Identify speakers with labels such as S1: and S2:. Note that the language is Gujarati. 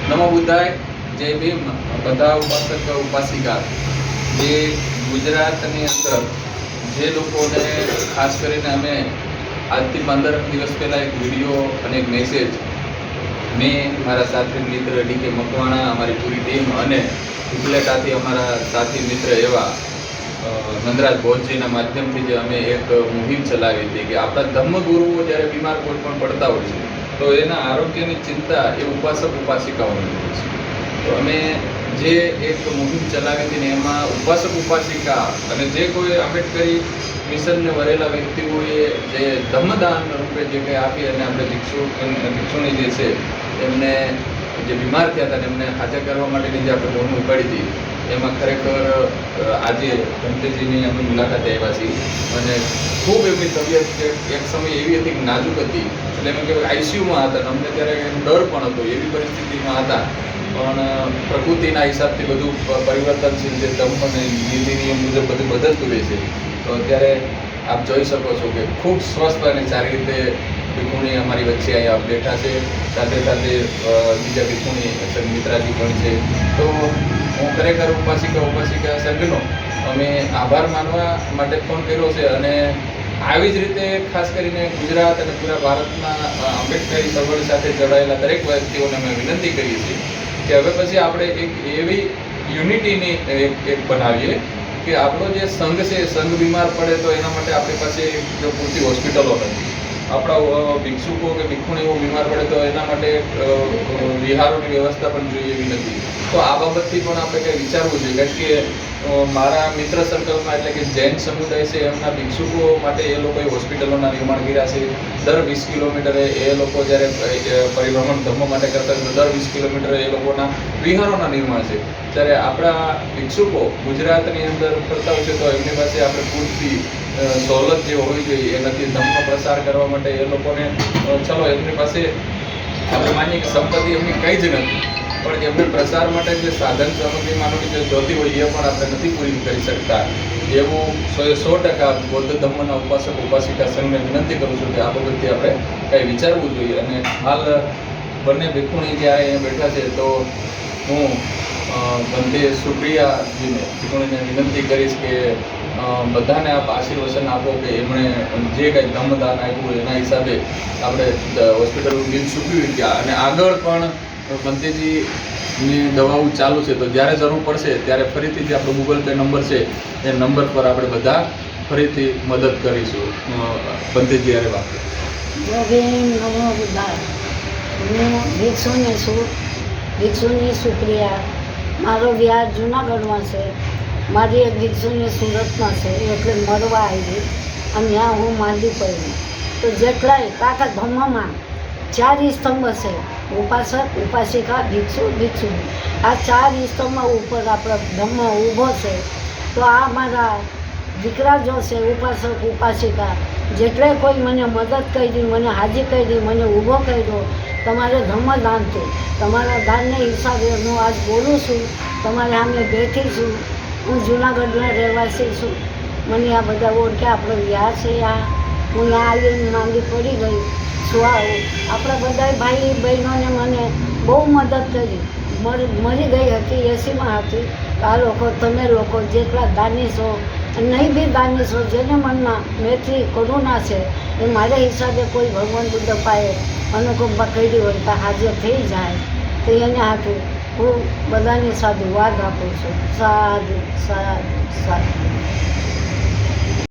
S1: નમો બુદ્ધાય, જય ભીમ. બધા ઉપાસક ઉપાસિકા જે ગુજરાતની અંદર જે લોકોને ખાસ કરીને અમે આજથી 15 દિવસ પહેલાં એક વિડીયો અને એક મેસેજ મેં મારા સાથી મિત્ર ડીકે મકવાણા, અમારી પૂરી ટીમ અને ઉપલેટાથી અમારા સાથી મિત્ર એવા નંદરાજ ભોજજીના માધ્યમથી જે અમે એક મુહિમ ચલાવી હતી કે આપણા ધર્મગુરુઓ જ્યારે બીમાર કોઈ પણ પડતા હોય છે તો એના આરોગ્યની ચિંતા એ ઉપાસક ઉપાસિકાઓની હોય છે. તો અમે જે એક મુહિમ ચલાવી હતી ને એમાં ઉપાસક ઉપાસિકા અને જે કોઈ આંબેડકરી મિશનને વરેલા વ્યક્તિઓએ જે ધર્મદાન રૂપે જે કંઈ આપી અને આપણે ભિક્ષુણી જે છે એમને જે બીમાર થયા હતા એમને હાજર કરવા માટેની જે આપણે મોહિમ ઉપાડી હતી એમાં ખરેખર આજે ભંતેજીની અમે મુલાકાતે આવ્યા છીએ અને ખૂબ એમની તબિયત એક સમય એવી હતી કે નાજુક હતી, એટલે એમ કહેવાય આઈસીયુમાં હતા. અમને ત્યારે ડર પણ હતો, એવી પરિસ્થિતિમાં હતા. પણ પ્રકૃતિના હિસાબથી બધું પરિવર્તનશીલ છે, ધર્મ અને નીતિ નિયમ મુજબ બધું બદલતું રહે છે. તો અત્યારે આપ જોઈ શકો છો કે ખૂબ સ્વસ્થ અને સારી રીતે ભિક્ષુણી અમારી વચ્ચે અહીંયા બેઠા છે. સાથે સાથે બીજા ભિક્ષુણી મિત્રાજી પણ છે. તો હું ખરેખર ઉપાસિકા સંઘનો અમે આભાર માનવા માટે ફોન કર્યો છે અને આવી જ રીતે ખાસ કરીને ગુજરાત અને પૂરા ભારતના આંબેડકરી ચળવળ સાથે જોડાયેલા દરેક વ્યક્તિઓને અમે વિનંતી કરીએ છીએ કે હવે પછી આપણે એક એવી યુનિટીની એક બનાવીએ કે આપણો જે સંઘ છે, સંઘ બીમાર પડે તો એના માટે આપણી પાસે જો પૂરતી હોસ્પિટલો નથી, આપણા ભિક્ષુકો કે ભિક્ષુણીઓ બીમાર પડે તો એના માટે વિહારોની વ્યવસ્થા પણ જોઈએ એવી નથી. તો આ બાબતથી પણ આપણે કંઈ વિચારવું જોઈએ, કારણ કે મારા મિત્ર સર્કલમાં એટલે કે જૈન સમુદાય છે એમના ભિક્ષુકો માટે એ લોકોએ હોસ્પિટલોના નિર્માણ કર્યા છે. દર 20 કિલોમીટરે એ લોકો જ્યારે પરિભ્રમણ ધર્મ માટે કરતા હોય તો દર 20 કિલોમીટરે એ લોકોના વિહારોના નિર્માણ છે. ત્યારે આપણા ભિક્ષુકો ગુજરાતની અંદર ફરતા હોય છે તો એમની પાસે આપણે પૂરતી સવલત જે હોવી જોઈએ એ નથી. ધર્મનો પ્રસાર કરવા માટે એ લોકોને ચલો એમની પાસે આપણે માનીએ કે સંપત્તિ એમની કંઈ જ નથી, પણ એમને પ્રસાર માટે જે સાધન સામગ્રી માનવી જે જોતી હોય એ પણ આપણે નથી પૂરી કરી શકતા. એવું 100% બૌદ્ધ ધર્મના ઉપાસક ઉપાસિકા સંઘને વિનંતી કરું છું કે આ બાબતથી આપણે કંઈ વિચારવું જોઈએ. અને હાલ બંને ભિક્ષુણી જ્યારે અહીંયા બેઠા છે તો હું બંને સુપ્રિયાજીને ભિક્ષુણીને વિનંતી કરીશ કે બધાને આપ આશીર્વચન આપો કે એમણે જે કંઈ ધર્મદાન આપ્યું હોય એના હિસાબે આપણે હોસ્પિટલનું બિલ ચૂકવી ગયા અને આગળ પણ બંતેજીની દવાઓ ચાલુ છે. તો જ્યારે જરૂર પડશે ત્યારે ફરીથી જે આપણો ગૂગલ પે નંબર છે એ નંબર પર આપણે બધા ફરીથી મદદ કરીશું. બંતેજી યારે વાત
S2: હું ભિક્ષુની છું, ભિક્ષુની સુપ્રિયા. મારો વ્યાજ જૂનાગઢમાં છે, મારી એક ભિક્ષુની સુરતમાં છે, એટલે મળવા આવી અને ત્યાં હું માંદી પડી. તો જેટલાય કાકા ધર્મમાં 4 સ્તંભ છે, ઉપાસક ઉપાસિકા ભિક્ષુ ભિક્ષુની. આ 4 સ્તંભમાં ઉપર આપણો ધર્મ ઊભો છે. તો આ મારા દીકરા જો છે ઉપાસક ઉપાસિકા, જેટલે કોઈ મને મદદ કરી, મને હાજી કરી, મને ઊભો કર્યો, તમારે ધર્મદાનથી તમારા દાનને હિસાબે હું આજ બોલું છું, તમારે સામે બેઠી છું. હું જૂનાગઢના રહેવાસી છું, મને આ બધા ઓળખે. આપણો વ્યાહ છે આ, હું ત્યાં આવીને માંદી પડી ગઈ છું. આપણા બધા ભાઈ બહેનોને મને બહુ મદદ કરી. મરી ગઈ હતી, 80માં હતી. આ લોકો, તમે લોકો જેટલા દાની છો, નહીં બી દાની છો, જેને મનમાં મૈત્રી કરુણા છે એ મારા હિસાબે કોઈ ભગવાન બુદ્ધ પાએ અનુકંપા કરી હોય તો હાજર થઈ જાય. તો એને હાથું હું બધાની સાધુ વાદ આપું છું. સાધુ સાધુ સાધુ.